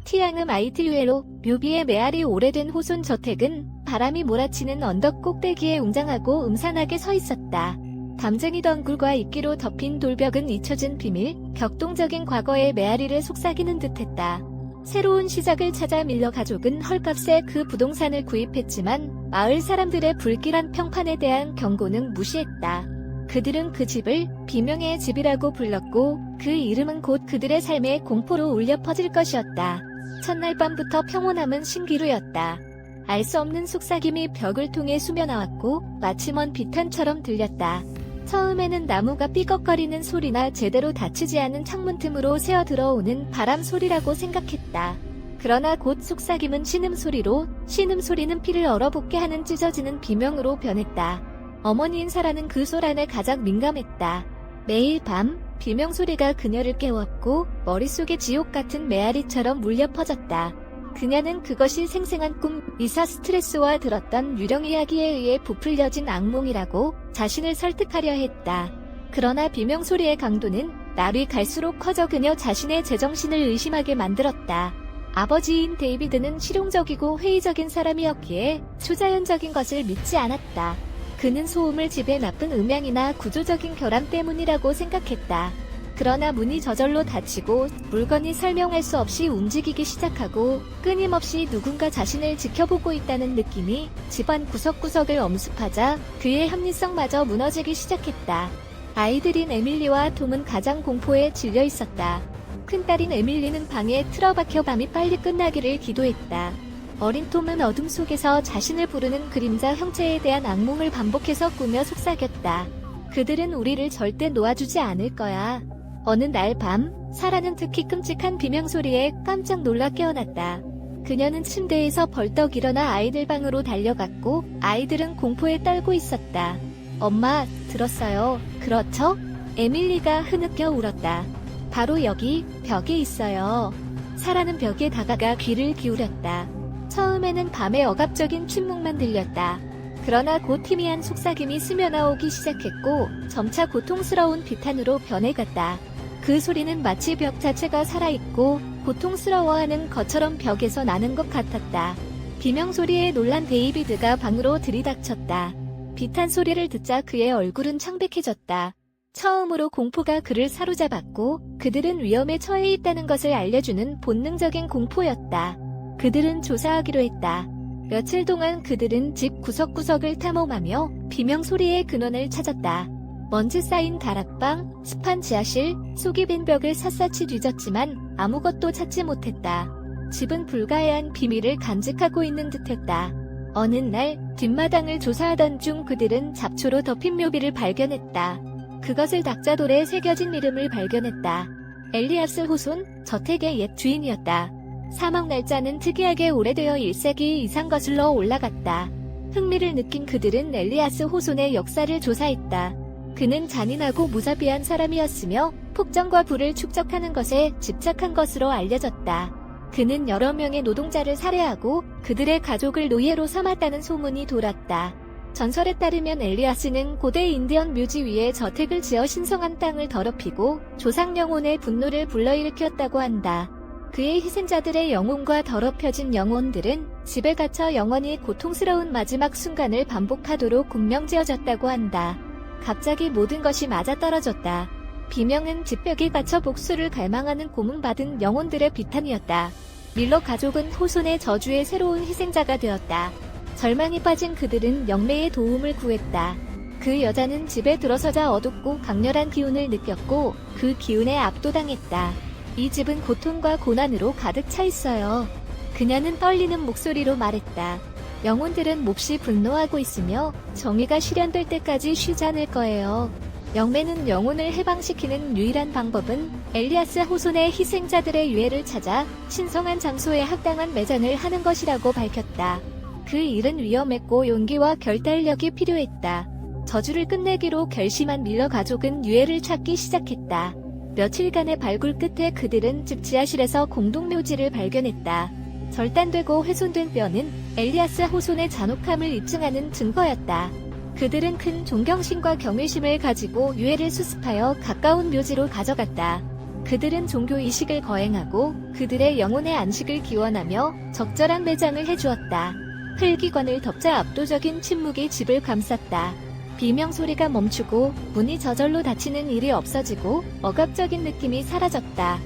티앙음 아이틸웨로 묘비의 메아리 오래된 호손 저택은 바람이 몰아치는 언덕 꼭대기에 웅장하고 음산하게 서 있었다. 담쟁이 덩굴과 이끼로 덮인 돌벽은 잊혀진 비밀, 격동적인 과거의 메아리를 속삭이는 듯했다. 새로운 시작을 찾아 밀러 가족은 헐값에 그 부동산을 구입했지만 마을 사람들의 불길한 평판에 대한 경고는 무시했다. 그들은 그 집을 비명의 집이라고 불렀고 그 이름은 곧 그들의 삶의 공포로 울려 퍼질 것이었다. 첫날 밤부터 평온함은 신기루였다. 알 수 없는 속삭임이 벽을 통해 수며나왔고 마치 먼 비탄처럼 들렸다. 처음에는 나무가 삐걱거리는 소리나 제대로 닫히지 않은 창문 틈으로 새어 들어오는 바람 소리라고 생각했다. 그러나 곧 속삭임은 신음소리로, 신음소리는 피를 얼어붙게 하는 찢어지는 비명으로 변했다. 어머니인 사라는 그 소란에 가장 민감했다. 매일 밤 비명소리가 그녀를 깨웠고 머릿속에 지옥 같은 메아리처럼 울려 퍼졌다. 그녀는 그것이 생생한 꿈이사 스트레스와 들었던 유령 이야기에 의해 부풀려진 악몽이라고 자신을 설득하려 했다. 그러나 비명소리의 강도는 날이 갈수록 커져 그녀 자신의 제정신을 의심하게 만들었다. 아버지인 데이비드는 실용적이고 회의적인 사람이었기에 초자연적인 것을 믿지 않았다. 그는 소음을 집에 나쁜 음향이나 구조적인 결함 때문이라고 생각했다. 그러나 문이 저절로 닫히고 물건이 설명할 수 없이 움직이기 시작하고 끊임없이 누군가 자신을 지켜보고 있다는 느낌이 집안 구석구석을 엄습하자 그의 합리성마저 무너지기 시작했다. 아이들인 에밀리와 톰은 가장 공포에 질려 있었다. 큰딸인 에밀리는 방에 틀어박혀 밤이 빨리 끝나기를 기도했다. 어린 톰은 어둠 속에서 자신을 부르는 그림자 형체에 대한 악몽을 반복해서 꾸며 속삭였다. 그들은 우리를 절대 놓아주지 않을 거야. 어느 날 밤, 사라는 특히 끔찍한 비명소리에 깜짝 놀라 깨어났다. 그녀는 침대에서 벌떡 일어나 아이들 방으로 달려갔고 아이들은 공포에 떨고 있었다. 엄마, 들었어요. 그렇죠? 에밀리가 흐느껴 울었다. 바로 여기, 벽에 있어요. 사라는 벽에 다가가 귀를 기울였다. 처음에는 밤의 억압적인 침묵만 들렸다. 그러나 곧 희미한 속삭임이 스며나오기 시작했고 점차 고통스러운 비탄으로 변해갔다. 그 소리는 마치 벽 자체가 살아있고 고통스러워하는 것처럼 벽에서 나는 것 같았다. 비명소리에 놀란 데이비드가 방으로 들이닥쳤다. 비탄 소리를 듣자 그의 얼굴은 창백해졌다. 처음으로 공포가 그를 사로잡았고 그들은 위험에 처해 있다는 것을 알려주는 본능적인 공포였다. 그들은 조사하기로 했다. 며칠 동안 그들은 집 구석구석을 탐험하며 비명소리의 근원을 찾았다. 먼지 쌓인 다락방, 습한 지하실, 속이 빈 벽을 샅샅이 뒤졌지만 아무것도 찾지 못했다. 집은 불가해한 비밀을 간직하고 있는 듯했다. 어느 날 뒷마당을 조사하던 중 그들은 잡초로 덮인 묘비를 발견했다. 그것을 닥자돌에 새겨진 이름을 발견했다. 엘리아스 호손, 저택의 옛 주인이었다. 사망 날짜는 특이하게 오래되어 1세기 이상 거슬러 올라갔다. 흥미를 느낀 그들은 엘리아스 호손의 역사를 조사했다. 그는 잔인하고 무자비한 사람이었으며 폭정과 불을 축적하는 것에 집착한 것으로 알려졌다. 그는 여러 명의 노동자를 살해하고 그들의 가족을 노예로 삼았다는 소문이 돌았다. 전설에 따르면 엘리아스는 고대 인디언 묘지 위에 저택을 지어 신성한 땅을 더럽히고 조상 영혼의 분노를 불러일으켰다고 한다. 그의 희생자들의 영혼과 더럽혀진 영혼들은 집에 갇혀 영원히 고통스러운 마지막 순간을 반복하도록 군명지어졌다고 한다. 갑자기 모든 것이 맞아떨어졌다. 비명은 집벽에 갇혀 복수를 갈망하는 고문받은 영혼들의 비탄이었다. 밀러 가족은 호손의 저주의 새로운 희생자가 되었다. 절망에 빠진 그들은 영매의 도움을 구했다. 그 여자는 집에 들어서자 어둡고 강렬한 기운을 느꼈고 그 기운에 압도당했다. 이 집은 고통과 고난으로 가득 차 있어요. 그녀는 떨리는 목소리로 말했다. 영혼들은 몹시 분노하고 있으며 정의가 실현될 때까지 쉬지 않을 거예요. 영매는 영혼을 해방시키는 유일한 방법은 엘리아스 호손의 희생자들의 유해를 찾아 신성한 장소에 합당한 매장을 하는 것이라고 밝혔다. 그 일은 위험했고 용기와 결단력이 필요했다. 저주를 끝내기로 결심한 밀러 가족은 유해를 찾기 시작했다. 며칠간의 발굴 끝에 그들은 집 지하실에서 공동묘지를 발견했다. 절단되고 훼손된 뼈는 엘리아스 호손의 잔혹함을 입증하는 증거였다. 그들은 큰 존경심과 경외심을 가지고 유해를 수습하여 가까운 묘지로 가져갔다. 그들은 종교의식을 거행하고 그들의 영혼의 안식을 기원하며 적절한 매장을 해주었다. 흙기관을 덮자 압도적인 침묵이 집을 감쌌다. 비명소리가 멈추고 문이 저절로 닫히는 일이 없어지고 억압적인 느낌이 사라졌다.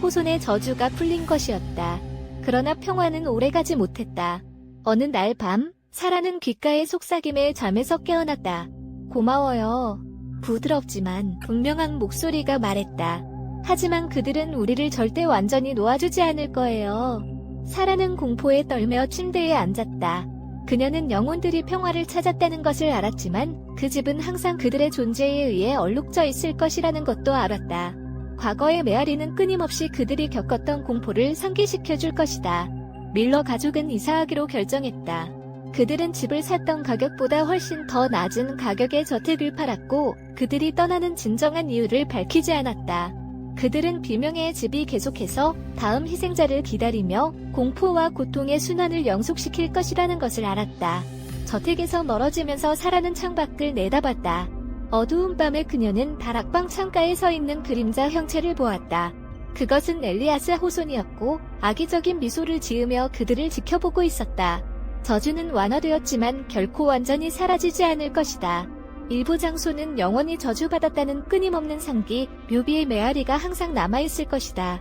호손의 저주가 풀린 것이었다. 그러나 평화는 오래가지 못했다. 어느 날 밤, 사라는 귓가의 속삭임에 잠에서 깨어났다. 고마워요. 부드럽지만 분명한 목소리가 말했다. 하지만 그들은 우리를 절대 완전히 놓아주지 않을 거예요. 사라는 공포에 떨며 침대에 앉았다. 그녀는 영혼들이 평화를 찾았다는 것을 알았지만 그 집은 항상 그들의 존재에 의해 얼룩져 있을 것이라는 것도 알았다. 과거의 메아리는 끊임없이 그들이 겪었던 공포를 상기시켜줄 것이다. 밀러 가족은 이사하기로 결정했다. 그들은 집을 샀던 가격보다 훨씬 더 낮은 가격의 저택을 팔았고 그들이 떠나는 진정한 이유를 밝히지 않았다. 그들은 비명의 집이 계속해서 다음 희생자를 기다리며 공포와 고통의 순환을 영속시킬 것이라는 것을 알았다. 저택에서 멀어지면서 사라는 창밖을 내다봤다. 어두운 밤에 그녀는 다락방 창가에 서 있는 그림자 형체를 보았다. 그것은 엘리아스 호손이었고 악의적인 미소를 지으며 그들을 지켜보고 있었다. 저주는 완화되었지만 결코 완전히 사라지지 않을 것이다. 일부 장소는 영원히 저주받았다는 끊임없는 상기, 묘비의 메아리가 항상 남아있을 것이다.